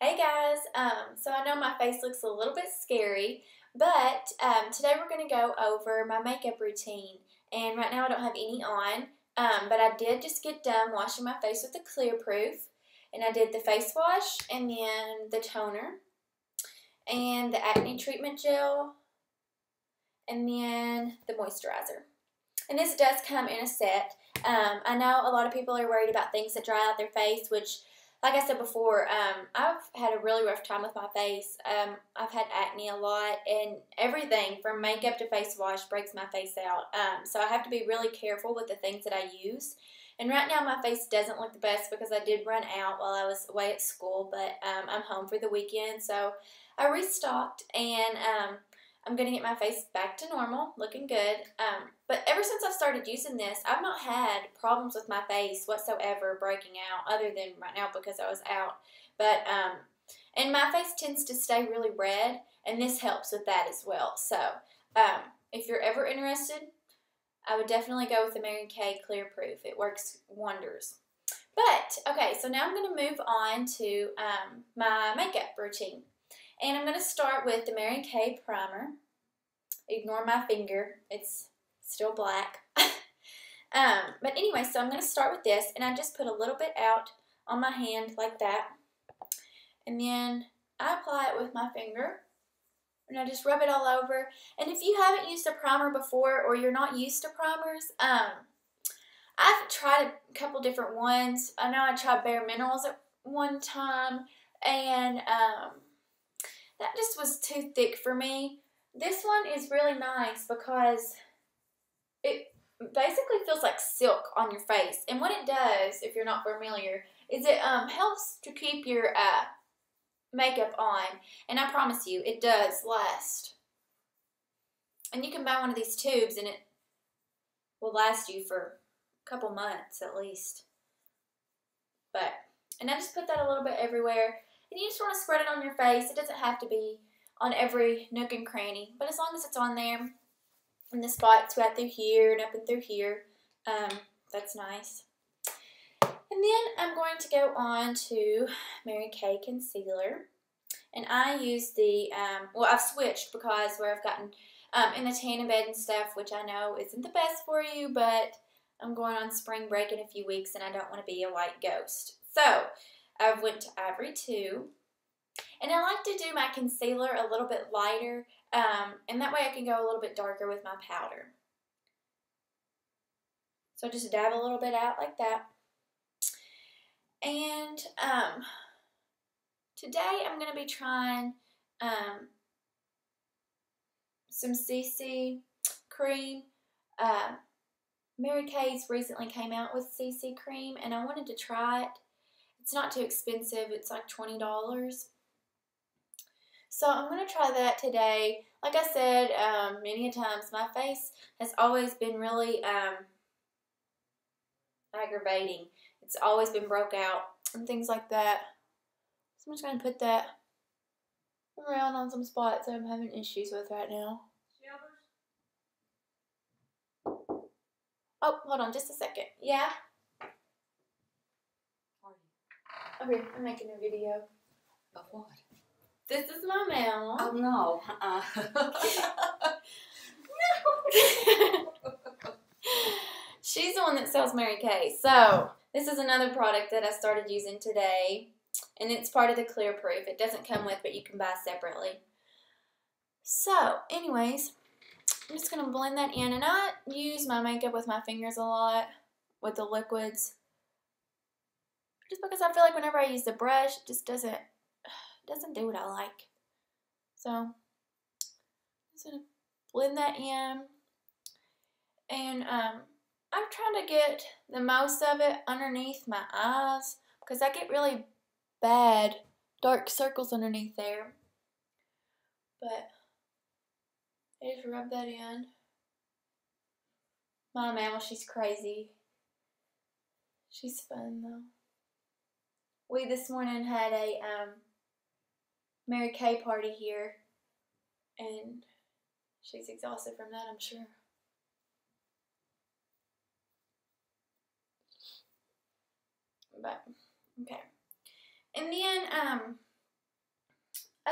Hey guys, so I know my face looks a little bit scary, but today we're going to go over my makeup routine. And right now I don't have any on, but I did just get done washing my face with the Clear Proof. And I did the face wash, and then the toner, and the acne treatment gel, and then the moisturizer. And this does come in a set. I know a lot of people are worried about things that dry out their face, which, like I said before, I've had a really rough time with my face. I've had acne a lot, and everything from makeup to face wash breaks my face out. So I have to be really careful with the things that I use. And right now my face doesn't look the best because I did run out while I was away at school, but I'm home for the weekend, so I restocked, and I'm going to get my face back to normal, looking good. But ever since I've started using this, I've not had problems with my face whatsoever breaking out, other than right now because I was out. But, and my face tends to stay really red, and this helps with that as well. So, if you're ever interested, I would definitely go with the Mary Kay Clear Proof. It works wonders. But, okay, so now I'm going to move on to my makeup routine. And I'm going to start with the Mary Kay primer. Ignore my finger. It's still black. But anyway, so I'm going to start with this. And I just put a little bit out on my hand like that. And then I apply it with my finger. And I just rub it all over. And if you haven't used a primer before, or you're not used to primers, I've tried a couple different ones. I know I tried Bare Minerals at one time. And that just was too thick for me. This one is really nice because it basically feels like silk on your face. And what it does, if you're not familiar, is it helps to keep your makeup on. And I promise you, it does last. And you can buy one of these tubes and it will last you for a couple months at least. And I just put that a little bit everywhere. And you just want to spread it on your face. It doesn't have to be on every nook and cranny, but as long as it's on there, and the spots right through here and up and through here, that's nice. And then I'm going to go on to Mary Kay Concealer, and I use the, well, I've switched because where I've gotten in the tanning bed and stuff, which I know isn't the best for you, but I'm going on spring break in a few weeks, and I don't want to be a white ghost. So I went to Ivory 2, and I like to do my concealer a little bit lighter, and that way I can go a little bit darker with my powder. So just dab a little bit out like that. And today I'm going to be trying some CC cream. Mary Kay's recently came out with CC cream, and I wanted to try it. It's not too expensive. It's like $20. So I'm going to try that today. Like I said many a times, my face has always been really aggravating. It's always been broke out and things like that. So I'm just going to put that around on some spots that I'm having issues with right now. Oh, hold on just a second. Yeah? Oh, here, I'm making a video. Of what? This is my mail. Oh, no. No. She's the one that sells Mary Kay. So, this is another product that I started using today. And it's part of the Clear Proof. It doesn't come with, but you can buy separately. So, anyways, I'm just going to blend that in. And I use my makeup with my fingers a lot with the liquids. Just because I feel like whenever I use the brush, it just doesn't do what I like. So, I'm just going to blend that in. And I'm trying to get the most of it underneath my eyes because I get really bad dark circles underneath there. But I just rub that in. My mama, she's crazy. She's fun though. We this morning had a Mary Kay party here, and she's exhausted from that, I'm sure. But okay. And then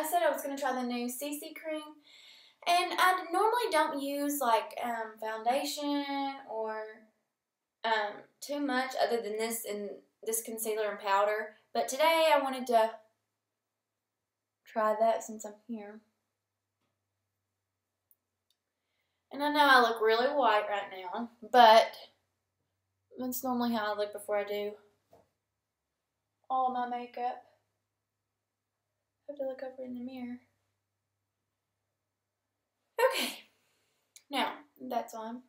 I said I was going to try the new CC cream. And I normally don't use like foundation or too much other than this and this concealer and powder. But today I wanted to try that since I'm here. And I know I look really white right now, but that's normally how I look before I do all of my makeup. I have to look over in the mirror. Okay, now that's on.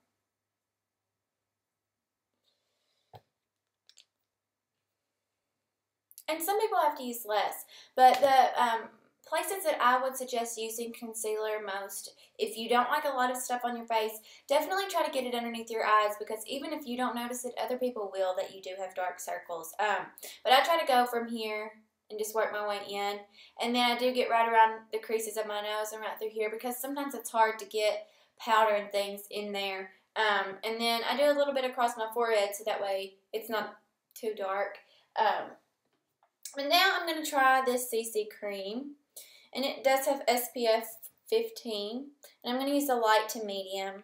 And some people have to use less, but the places that I would suggest using concealer most, if you don't like a lot of stuff on your face, definitely try to get it underneath your eyes, because even if you don't notice it, other people will that you do have dark circles. But I try to go from here and just work my way in, and then I do get right around the creases of my nose and right through here, because sometimes it's hard to get powder and things in there. And then I do a little bit across my forehead so that way it's not too dark. And now I'm going to try this CC cream, and it does have SPF 15, and I'm going to use a light to medium.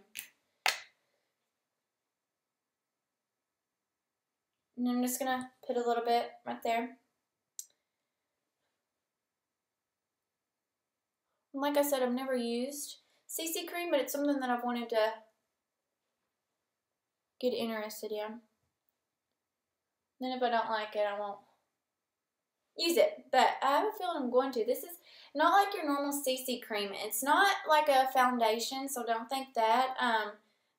And I'm just going to put a little bit right there. And like I said, I've never used CC cream, but it's something that I've wanted to get interested in. Then if I don't like it, I won't use it, but I have a feeling I'm going to. This is not like your normal CC cream. It's not like a foundation, so don't think that.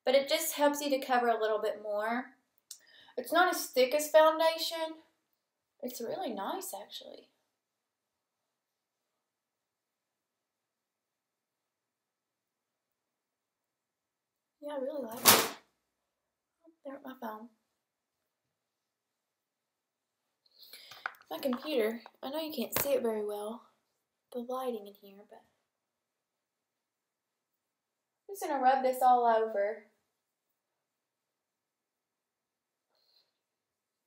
But it just helps you to cover a little bit more. It's not as thick as foundation. It's really nice, actually. Yeah, I really like it. Oh, there went my phone. My computer, I know you can't see it very well, the lighting in here, but I'm just going to rub this all over.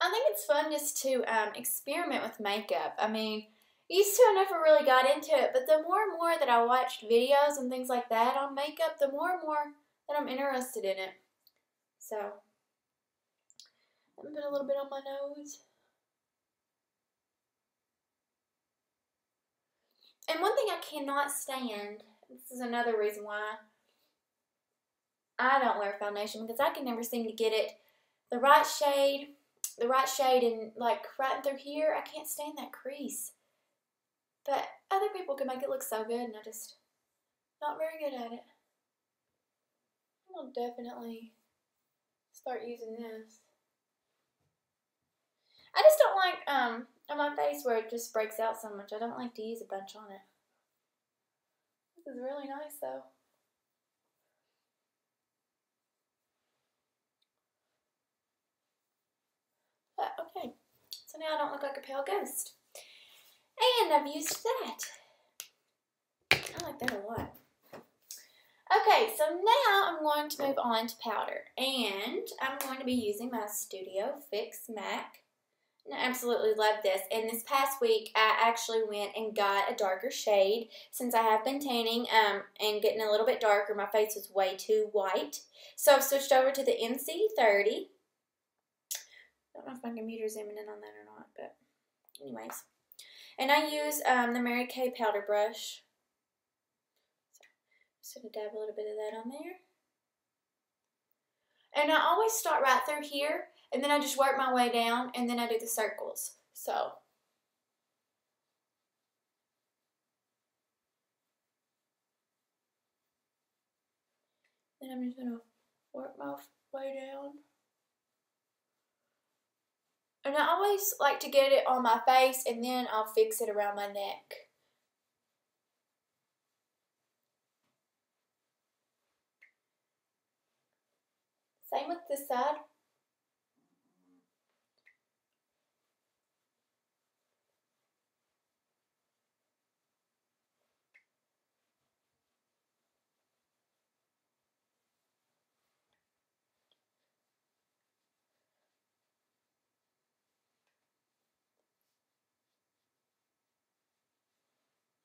I think it's fun just to experiment with makeup. I mean, used to I never really got into it, but the more and more that I watched videos and things like that on makeup, the more and more that I'm interested in it. So, I'm going to put a little bit on my nose. And one thing I cannot stand, this is another reason why I don't wear foundation, because I can never seem to get it the right shade and like right through here. I can't stand that crease. But other people can make it look so good, and I just not very good at it. I'll definitely start using this. I just don't like on my face where it just breaks out so much. I don't like to use a bunch on it. This is really nice though. But okay, so now I don't look like a pale ghost. And I've used that. I like that a lot. Okay, so now I'm going to move on to powder. And I'm going to be using my Studio Fix MAC. And I absolutely love this. And this past week, I actually went and got a darker shade. Since I have been tanning and getting a little bit darker, my face was way too white. So I've switched over to the NC30. I don't know if my computer's zooming in on that or not, but anyways. And I use the Mary Kay powder brush. So just going to dab a little bit of that on there. And I always start right through here, and then I just work my way down, and then I do the circles. So, then I'm just going to work my way down. And I always like to get it on my face, and then I'll fix it around my neck. Same with this side.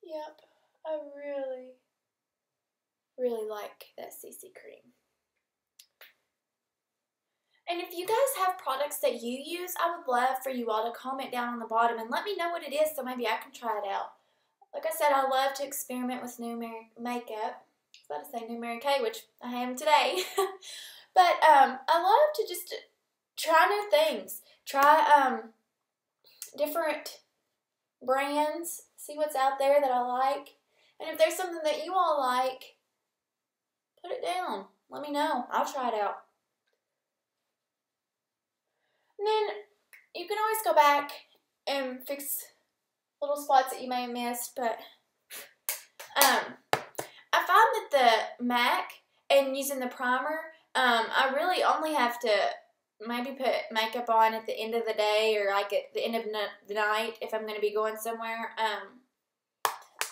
Yep, I really, really like that CC cream. And if you guys have products that you use, I would love for you all to comment down on the bottom and let me know what it is so maybe I can try it out. Like I said, I love to experiment with new makeup. I was about to say new Mary Kay, which I am today. But I love to just try new things. Try different brands. See what's out there that I like. And if there's something that you all like, put it down. Let me know. I'll try it out. And then you can always go back and fix little spots that you may have missed, but I find that the MAC and using the primer, I really only have to maybe put makeup on at the end of the day or like at the end of the night if I'm going to be going somewhere.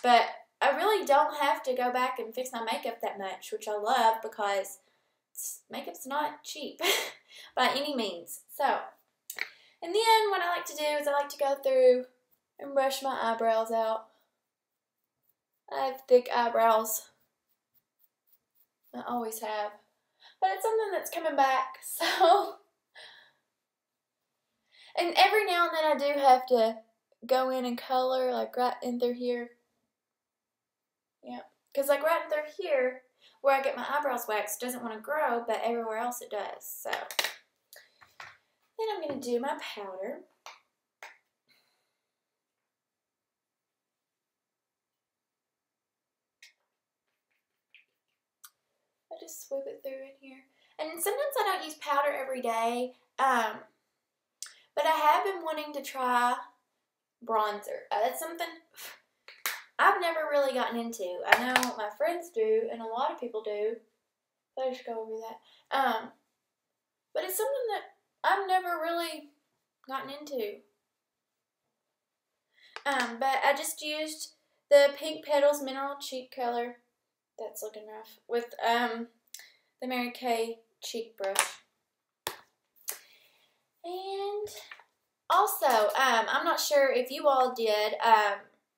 But I really don't have to go back and fix my makeup that much, which I love because makeup's not cheap by any means. So, and then what I like to do is I like to go through and brush my eyebrows out. I have thick eyebrows. I always have. But it's something that's coming back, so. And every now and then I do have to go in and color, like right in through here. Yeah. Because like right in through here, where I get my eyebrows waxed, doesn't want to grow, but everywhere else it does. So. Then I'm going to do my powder. I just swoop it through in here. And sometimes I don't use powder every day, but I have been wanting to try bronzer. That's something I've never really gotten into. I know my friends do, and a lot of people do. So I should go over that. But it's something that I've never really gotten into. But I just used the Pink Petals Mineral Cheek Color. That's looking rough. With the Mary Kay cheek brush. And also, I'm not sure if you all did,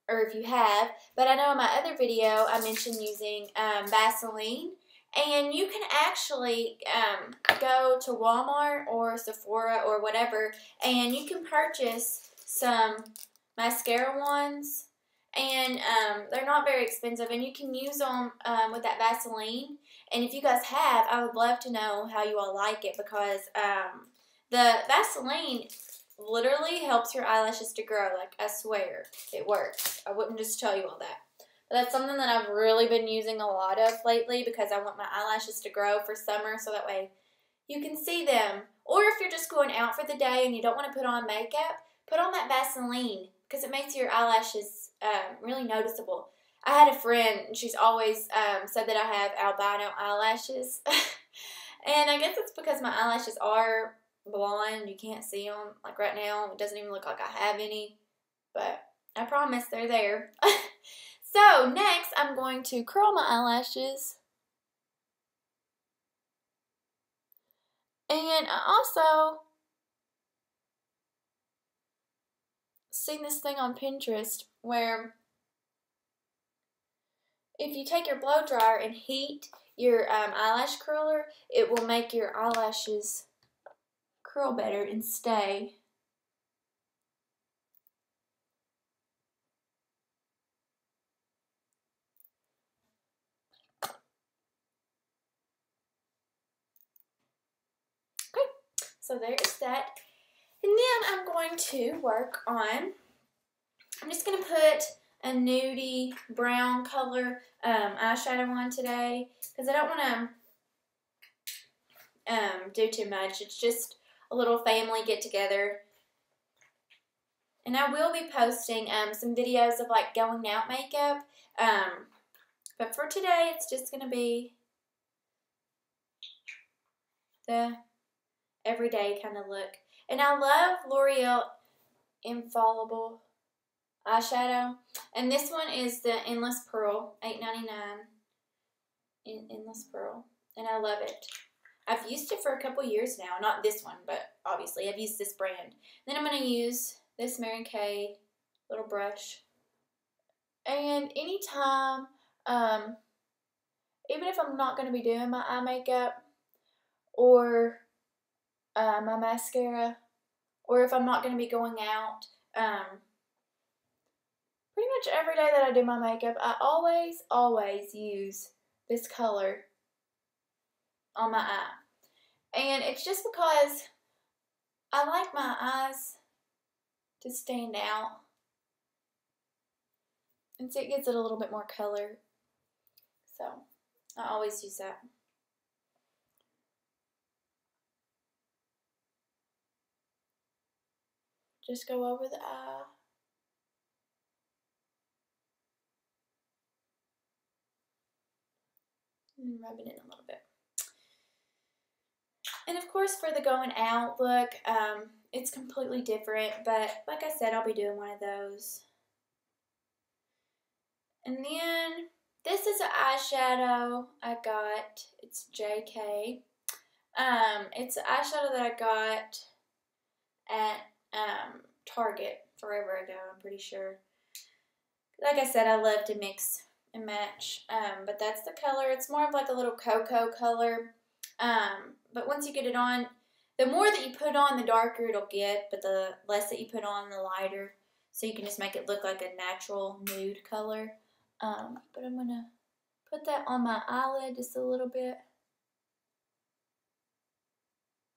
or if you have, but I know in my other video I mentioned using Vaseline. And you can actually go to Walmart or Sephora or whatever, and you can purchase some mascara ones. And they're not very expensive, and you can use them with that Vaseline. And if you guys have, I would love to know how you all like it, because the Vaseline literally helps your eyelashes to grow. Like, I swear, it works. I wouldn't just tell you all that. But that's something that I've really been using a lot of lately, because I want my eyelashes to grow for summer, so that way you can see them. Or if you're just going out for the day and you don't want to put on makeup, put on that Vaseline, because it makes your eyelashes really noticeable. I had a friend, and she's always said that I have albino eyelashes. And I guess it's because my eyelashes are blonde. You can't see them. Like right now, it doesn't even look like I have any. But I promise they're there. So next, I'm going to curl my eyelashes. And I also seen this thing on Pinterest where if you take your blow dryer and heat your eyelash curler, it will make your eyelashes curl better and stay. Okay, so there's that. And then I'm going to work on, I'm just going to put a nudie brown color eyeshadow on today, because I don't want to do too much. It's just a little family get together. And I will be posting some videos of like going out makeup. But for today, it's just going to be the everyday kind of look. And I love L'Oreal Infallible eyeshadow. And this one is the Endless Pearl, $8.99 in Endless Pearl. And I love it. I've used it for a couple years now. Not this one, but obviously I've used this brand. Then I'm going to use this Mary Kay little brush. And anytime, even if I'm not going to be doing my eye makeup or my mascara, or if I'm not going to be going out, pretty much every day that I do my makeup, I always use this color on my eye. And it's just because I like my eyes to stand out. And so it gives it a little bit more color. So I always use that. Just go over the eye. And rub it in a little bit. And of course for the going out look, it's completely different. But like I said, I'll be doing one of those. And then this is an eyeshadow I got. It's JK. It's an eyeshadow that I got at Target forever ago, I'm pretty sure. Like I said, I love to mix and match. But that's the color. It's more of like a little cocoa color. But once you get it on, the more that you put on, the darker it'll get, but the less that you put on, the lighter. So you can just make it look like a natural nude color. But I'm going to put that on my eyelid just a little bit.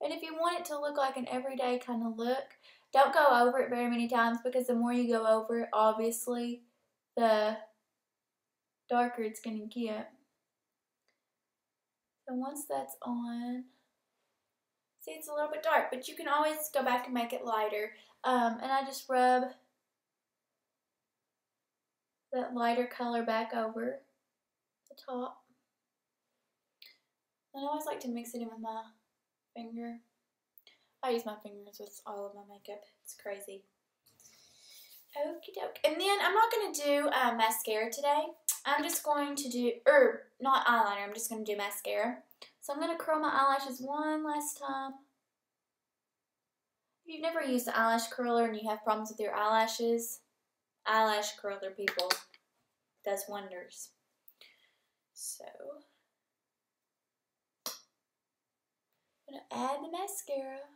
And if you want it to look like an everyday kind of look, don't go over it very many times, because the more you go over it, obviously, the darker it's going to get. So once that's on, see, it's a little bit dark, but you can always go back and make it lighter. And I just rub that lighter color back over the top. And I always like to mix it in with my finger. I use my fingers with all of my makeup. It's crazy. Okie doke. And then I'm not going to do mascara today. I'm just going to do, not eyeliner, I'm just going to do mascara. So I'm going to curl my eyelashes one last time. If you've never used an eyelash curler and you have problems with your eyelashes, eyelash curler, people, does wonders. So I'm going to add the mascara.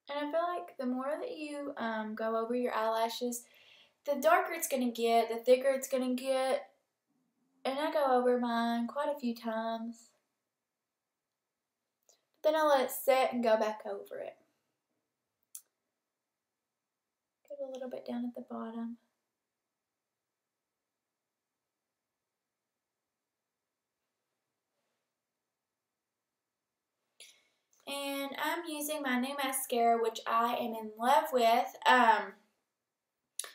And I feel like the more that you go over your eyelashes, the darker it's going to get, the thicker it's going to get. And I go over mine quite a few times. Then I let it set and go back over it. Get a little bit down at the bottom. And I'm using my new mascara, which I am in love with.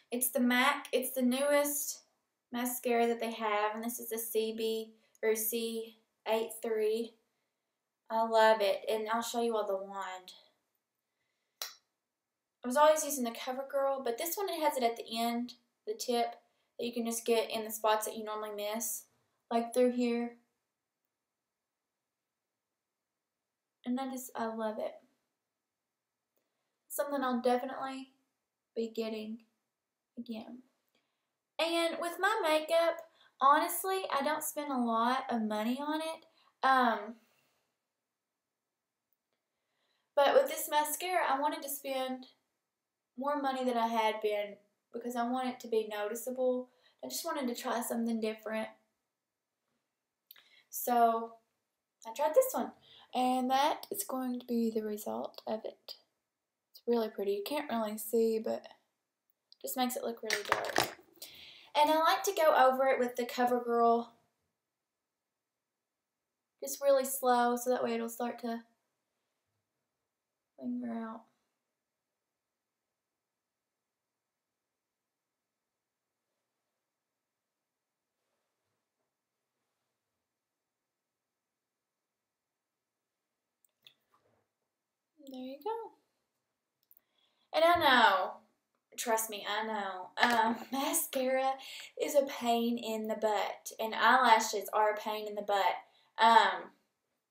It's the MAC. It's the newest mascara that they have, and this is a C83. I love it, and I'll show you all the wand. I was always using the CoverGirl, but this one, it has it at the end, the tip, that you can just get in the spots that you normally miss, like through here. And I love it. Something I'll definitely be getting again. And with my makeup, honestly, I don't spend a lot of money on it. But with this mascara, I wanted to spend more money than I had been, because I want it to be noticeable. I just wanted to try something different. So I tried this one, and that is going to be the result of it. It's really pretty. You can't really see, but it just makes it look really dark. And I like to go over it with the CoverGirl just really slow, so that way it'll start to linger out. There you go. And I know trust me, I know. Mascara is a pain in the butt, and eyelashes are a pain in the butt.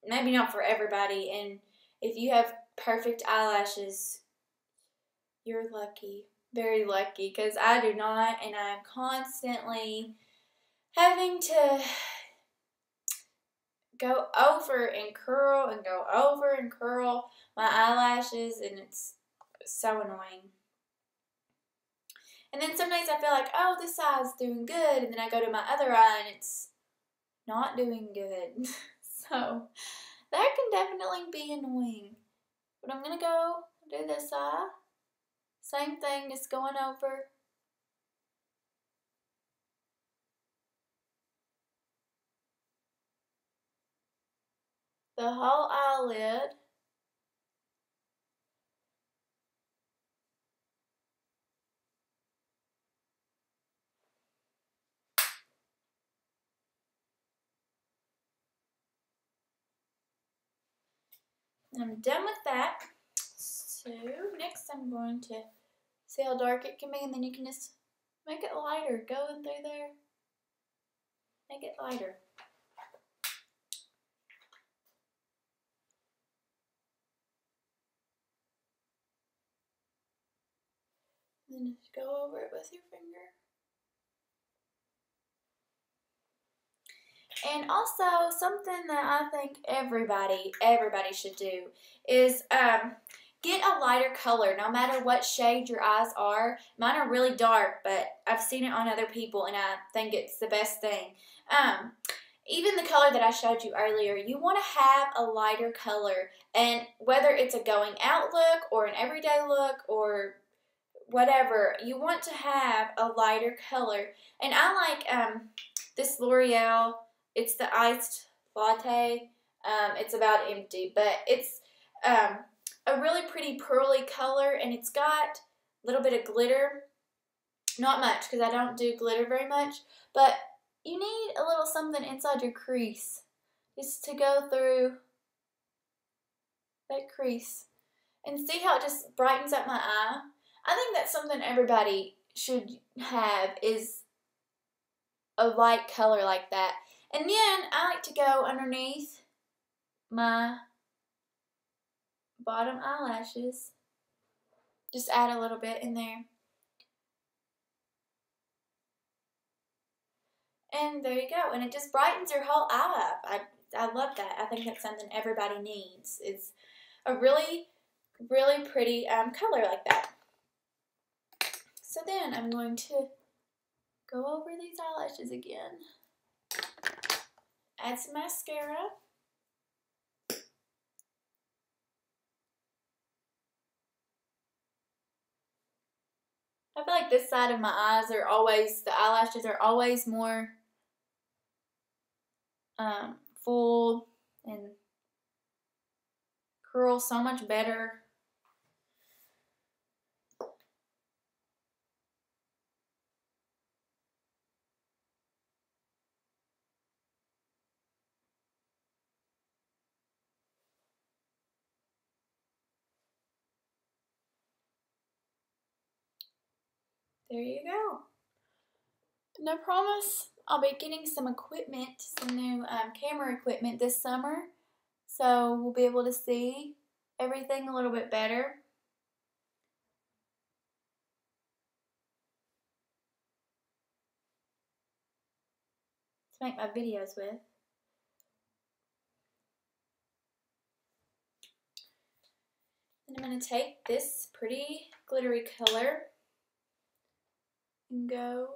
Maybe not for everybody, and if you have perfect eyelashes, you're lucky. Very lucky, because I do not, and I'm constantly having to go over and curl and go over and curl my eyelashes, and it's so annoying. And then some days I feel like, oh, this eye is doing good, and then I go to my other eye and it's not doing good. So that can definitely be annoying. But I'm going to go do this eye. Same thing, just going over. The whole eyelid. I'm done with that. So next I'm going to see how dark it can be, and then you can just make it lighter. Go in through there. Make it lighter. And then just go over it with your finger. And also, something that I think everybody should do is get a lighter color, no matter what shade your eyes are. Mine are really dark, but I've seen it on other people, and I think it's the best thing. Even the color that I showed you earlier, you want to have a lighter color, and whether it's a going out look or an everyday look or whatever, you want to have a lighter color. And I like this L'Oreal. It's the iced latte. It's about empty, but it's a really pretty pearly color, and it's got a little bit of glitter. Not much, because I don't do glitter very much, but you need a little something inside your crease just to go through that crease. And see how it just brightens up my eye? I think that's something everybody should have, is a light color like that. And then I like to go underneath my bottom eyelashes. Just add a little bit in there. And there you go. And it just brightens your whole eye up. I love that. I think that's something everybody needs. It's a really, really pretty color like that. So then I'm going to go over these eyelashes again. Add some mascara. I feel like this side of my eyes are always, the eyelashes are always more full and curl so much better. There you go. And I promise I'll be getting some equipment, some new camera equipment this summer. So we'll be able to see everything a little bit better. To make my videos with. And I'm going to take this pretty glittery color and go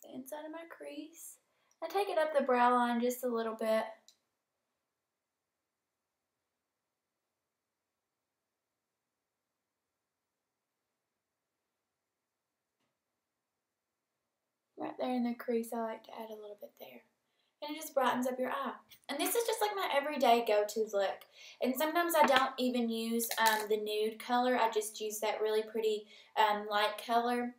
the inside of my crease. I take it up the brow line just a little bit. Right there in the crease, I like to add a little bit there. And it just brightens up your eye. And this is just like my everyday go-to look. And sometimes I don't even use the nude color. I just use that really pretty light color.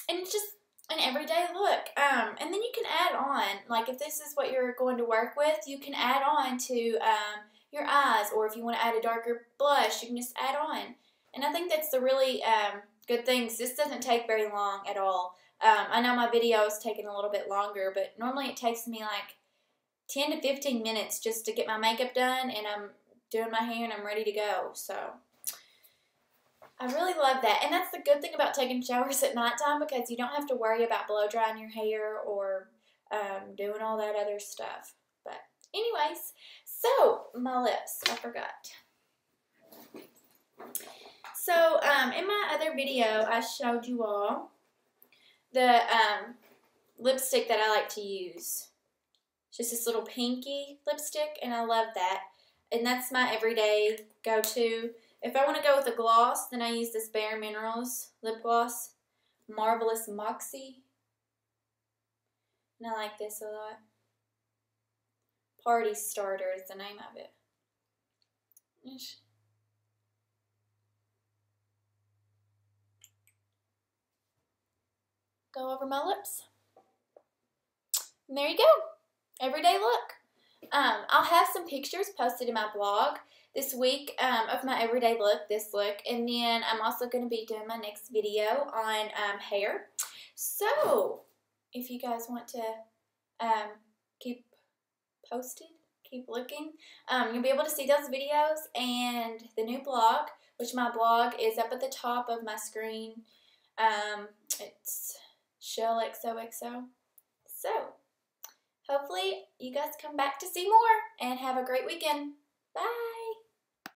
And it's just an everyday look. And then you can add on, like if this is what you're going to work with, you can add on to your eyes. Or if you want to add a darker blush, you can just add on. And I think that's the really good things. This doesn't take very long at all. I know my video is taking a little bit longer, but normally it takes me like 10 to 15 minutes just to get my makeup done, and I'm doing my hair and I'm ready to go. So I really love that. And that's the good thing about taking showers at nighttime, because you don't have to worry about blow drying your hair or doing all that other stuff. But anyways, so my lips, I forgot. So in my other video, I showed you all the lipstick that I like to use. It's just this little pinky lipstick, and I love that. And that's my everyday go-to. If I want to go with a gloss, then I use this Bare Minerals lip gloss, Marvelous Moxie. And I like this a lot. Party Starter is the name of it. Go over my lips. And there you go. Everyday look. I'll have some pictures posted in my blog this week of my everyday look, this look, and then I'm also going to be doing my next video on hair. So, if you guys want to keep posted, keep looking, you'll be able to see those videos and the new blog, which my blog is up at the top of my screen. It's Shell XOXO. So, hopefully you guys come back to see more, and have a great weekend. Bye!